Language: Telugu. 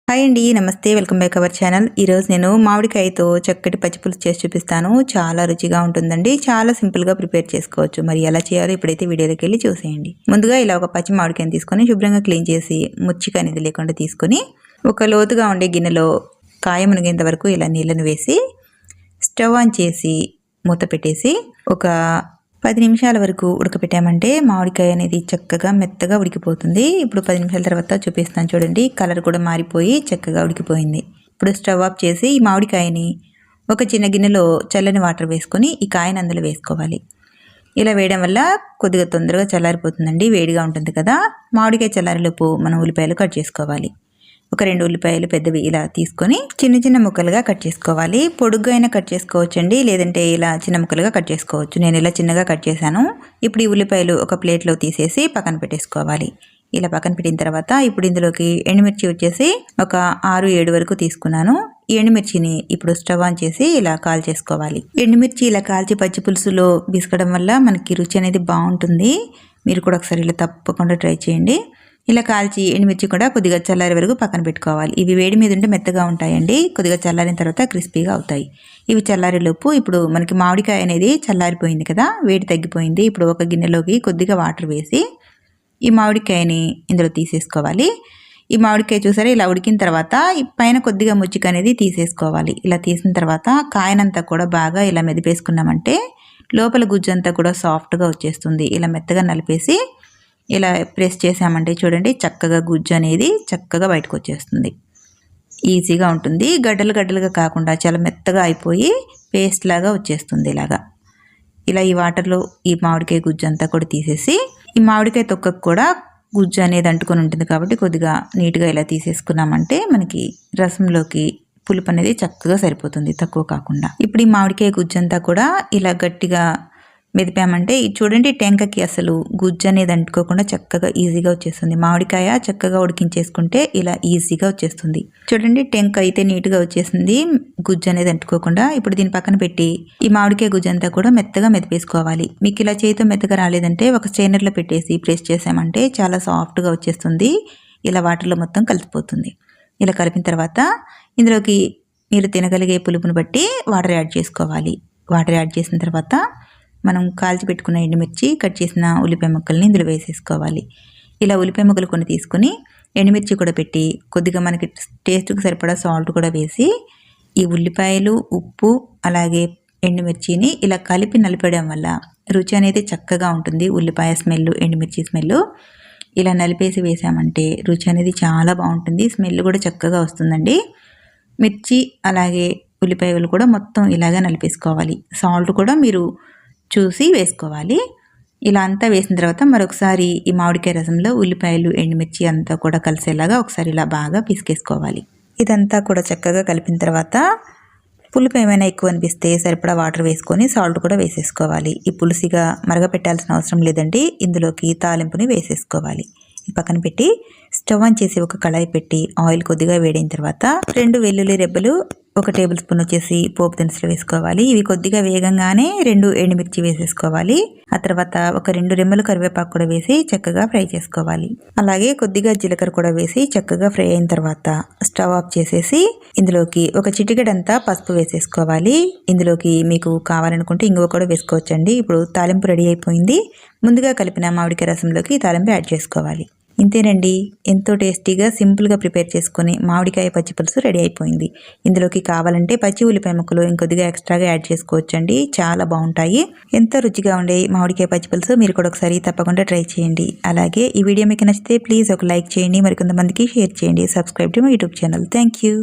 హాయ్ అండి, నమస్తే. Welcome back our channel. ఈరోజు నేను మామిడికాయతో చక్కటి పచ్చిపులుసు చేసి చూపిస్తాను. చాలా రుచిగా ఉంటుందండి. చాలా సింపుల్గా ప్రిపేర్ చేసుకోవచ్చు. మరి ఎలా చేయాలో ఇప్పుడైతే వీడియోలోకి వెళ్ళి చూసేయండి. ముందుగా ఇలా ఒక పచ్చి మామిడికాయని తీసుకొని శుభ్రంగా క్లీన్ చేసి ముచ్చిక అనేది లేకుండా తీసుకొని ఒక లోతుగా ఉండే గిన్నెలో కాయ మునిగేంత వరకు ఇలా నీళ్ళను వేసి స్టవ్ ఆన్ చేసి మూత పెట్టేసి ఒక 10 నిమిషాల వరకు ఉడకపెట్టామంటే మామిడికాయ అనేది చక్కగా మెత్తగా ఉడికిపోతుంది. ఇప్పుడు 10 నిమిషాల తర్వాత చూపిస్తాను చూడండి. కలర్ కూడా మారిపోయి చక్కగా ఉడికిపోయింది. ఇప్పుడు స్టవ్ ఆఫ్ చేసి ఈ మామిడికాయని ఒక చిన్న గిన్నెలో చల్లని వాటర్ వేసుకొని ఈ కాయని అందులో వేసుకోవాలి. ఇలా వేయడం వల్ల కొద్దిగా తొందరగా చల్లారిపోతుందండి. వేడిగా ఉంటుంది కదా. మామిడికాయ చల్లారిలోపు మనం ఉల్లిపాయలు కట్ చేసుకోవాలి. ఒక 2 ఉల్లిపాయలు పెద్దవి ఇలా తీసుకొని చిన్న చిన్న ముక్కలుగా కట్ చేసుకోవాలి. పొడుగ్గా అయినా కట్ చేసుకోవచ్చండి, లేదంటే ఇలా చిన్న ముక్కలుగా కట్ చేసుకోవచ్చు. నేను ఇలా చిన్నగా కట్ చేశాను. ఇప్పుడు ఈ ఉల్లిపాయలు ఒక ప్లేట్లో తీసేసి పక్కన పెట్టేసుకోవాలి. ఇలా పక్కన పెట్టిన తర్వాత ఇప్పుడు ఇందులోకి ఎండుమిర్చి వచ్చేసి ఒక 6-7 వరకు తీసుకున్నాను. ఈ ఎండుమిర్చిని ఇప్పుడు స్టవ్ ఆన్ చేసి ఇలా కాల్ చేసుకోవాలి. ఎండుమిర్చి ఇలా కాల్చి పచ్చి పులుసులో బిసకడం వల్ల మనకి రుచి అనేది బాగుంటుంది. మీరు కూడా ఒకసారి ఇలా తప్పకుండా ట్రై చేయండి. ఇలా కాల్చి ఎండుమిర్చి కూడా కొద్దిగా చల్లారి వరకు పక్కన పెట్టుకోవాలి. ఇవి వేడి మీద ఉంటే మెత్తగా ఉంటాయండి. కొద్దిగా చల్లారిన తర్వాత క్రిస్పీగా అవుతాయి. ఇవి చల్లారేలోపు ఇప్పుడు మనకి మామిడికాయ అనేది చల్లారిపోయింది కదా, వేడి తగ్గిపోయింది. ఇప్పుడు ఒక గిన్నెలోకి కొద్దిగా వాటర్ వేసి ఈ మామిడికాయని ఇందులో తీసేసుకోవాలి. ఈ మామిడికాయ చూసారా ఇలా ఉడికిన తర్వాత పైన కొద్దిగా ముచ్చిక అనేది తీసేసుకోవాలి. ఇలా తీసిన తర్వాత కాయనంతా కూడా బాగా ఇలా మెదిపేసుకున్నామంటే లోపల గుజ్జు అంతా కూడా సాఫ్ట్గా వచ్చేస్తుంది. ఇలా మెత్తగా నలిపేసి ఇలా ప్రెస్ చేసామంటే చూడండి చక్కగా గుజ్జు అనేది చక్కగా బయటకు వచ్చేస్తుంది. ఈజీగా ఉంటుంది. గడ్డలు గడ్డలుగా కాకుండా చాలా మెత్తగా అయిపోయి పేస్ట్ లాగా వచ్చేస్తుంది. ఇలా ఈ వాటర్లో ఈ మామిడికాయ గుజ్జు అంతా కూడా తీసేసి ఈ మామిడికాయ తొక్కకు కూడా గుజ్జు అనేది అంటుకొని ఉంటుంది కాబట్టి కొద్దిగా నీట్గా ఇలా తీసేసుకున్నామంటే మనకి రసంలోకి పులుపు అనేది చక్కగా సరిపోతుంది, తక్కువ కాకుండా. ఇప్పుడు ఈ మామిడికాయ గుజ్జు అంతా కూడా ఇలా గట్టిగా మెదిపామంటే చూడండి టెంకకి అసలు గుజ్జు అనేది అంటుకోకుండా చక్కగా ఈజీగా వచ్చేస్తుంది. మామిడికాయ చక్కగా ఉడికించేసుకుంటే ఇలా ఈజీగా వచ్చేస్తుంది. చూడండి టెంక అయితే నీట్గా వచ్చేసింది, గుజ్జు అనేది అంటుకోకుండా. ఇప్పుడు దీని పక్కన పెట్టి ఈ మామిడికాయ గుజ్జు అంతా కూడా మెత్తగా మెదిపేసుకోవాలి. మీకు ఇలా చేతితో మెత్తగా రాలేదంటే ఒక స్ట్రైనర్లో పెట్టేసి ప్రెస్ చేసామంటే చాలా సాఫ్ట్గా వచ్చేస్తుంది. ఇలా వాటర్లో మొత్తం కలిసిపోతుంది. ఇలా కలిపిన తర్వాత ఇందులోకి మీరు తినగలిగే పులుపుని బట్టి వాటర్ యాడ్ చేసుకోవాలి. వాటర్ యాడ్ చేసిన తర్వాత మనం కాల్చి పెట్టుకున్న ఎండుమిర్చి కట్ చేసిన ఉల్లిపాయ ముక్కల్ని ఇందులో వేసేసుకోవాలి. ఇలా ఉల్లిపాయ ముక్కలు కొన్ని తీసుకొని ఎండుమిర్చి కూడా పెట్టి కొద్దిగా మనకి టేస్ట్కి సరిపడా సాల్ట్ కూడా వేసి ఈ ఉల్లిపాయలు, ఉప్పు అలాగే ఎండుమిర్చిని ఇలా కలిపి నలిపేయడం వల్ల రుచి అనేది చక్కగా ఉంటుంది. ఉల్లిపాయ స్మెల్, ఎండుమిర్చి స్మెల్ ఇలా నలిపేసి వేసామంటే రుచి అనేది చాలా బాగుంటుంది. స్మెల్ కూడా చక్కగా వస్తుందండి. మిర్చి అలాగే ఉల్లిపాయలు కూడా మొత్తం ఇలాగే నలిపేసుకోవాలి. సాల్ట్ కూడా మీరు చూసి వేసుకోవాలి. ఇలా అంతా వేసిన తర్వాత మరొకసారి ఈ మామిడికాయ రసంలో ఉల్లిపాయలు, ఎండుమిర్చి అంతా కూడా కలిసేలాగా ఒకసారి ఇలా బాగా పిసికేసుకోవాలి. ఇదంతా కూడా చక్కగా కలిపిన తర్వాత పులుపు ఏమైనా ఎక్కువ అనిపిస్తే సరిపడా వాటర్ వేసుకొని సాల్ట్ కూడా వేసేసుకోవాలి. ఈ పులుసుగా మరగపెట్టాల్సిన అవసరం లేదండి. ఇందులోకి తాలింపుని వేసేసుకోవాలి. ఈ పక్కన పెట్టి స్టవ్ ఆన్ చేసి ఒక కళాయి పెట్టి ఆయిల్ కొద్దిగా వేడైన తర్వాత 2 వెల్లుల్లి రెబ్బలు, 1 టేబుల్ స్పూన్ వచ్చేసి పోపు దినుసులు వేసుకోవాలి. ఇవి కొద్దిగా వేగంగానే 2 ఎండుమిర్చి వేసేసుకోవాలి. ఆ తర్వాత ఒక 2 రెమ్మలు కరివేపాకు కూడా వేసి చక్కగా ఫ్రై చేసుకోవాలి. అలాగే కొద్దిగా జీలకర్ర కూడా వేసి చక్కగా ఫ్రై అయిన తర్వాత స్టవ్ ఆఫ్ చేసేసి ఇందులోకి ఒక చిటికెడంతా పసుపు వేసేసుకోవాలి. ఇందులోకి మీకు కావాలనుకుంటే ఇంగువ కూడా వేసుకోవచ్చండి. ఇప్పుడు తాలింపు రెడీ అయిపోయింది. ముందుగా కలిపిన మామిడికాయ రసంలోకి తాలింపు యాడ్ చేసుకోవాలి. ఇంతేనండి, ఎంతో టేస్టీగా సింపుల్గా ప్రిపేర్ చేసుకుని మామిడికాయ పచ్చి పులుసు రెడీ అయిపోయింది. ఇందులోకి కావాలంటే పచ్చి ఉల్లిపాయ ముక్కలు ఇంకొద్దిగా ఎక్స్ట్రాగా యాడ్ చేసుకోవచ్చండి. చాలా బాగుంటాయి. ఎంతో రుచిగా ఉండే మామిడికాయ పచ్చి పులుసు మీరు కూడా ఒకసారి తప్పకుండా ట్రై చేయండి. అలాగే ఈ వీడియో మీకు నచ్చితే ప్లీజ్ ఒక లైక్ చేయండి, మరికొంతమందికి షేర్ చేయండి. Subscribe to my YouTube channel. Thank you.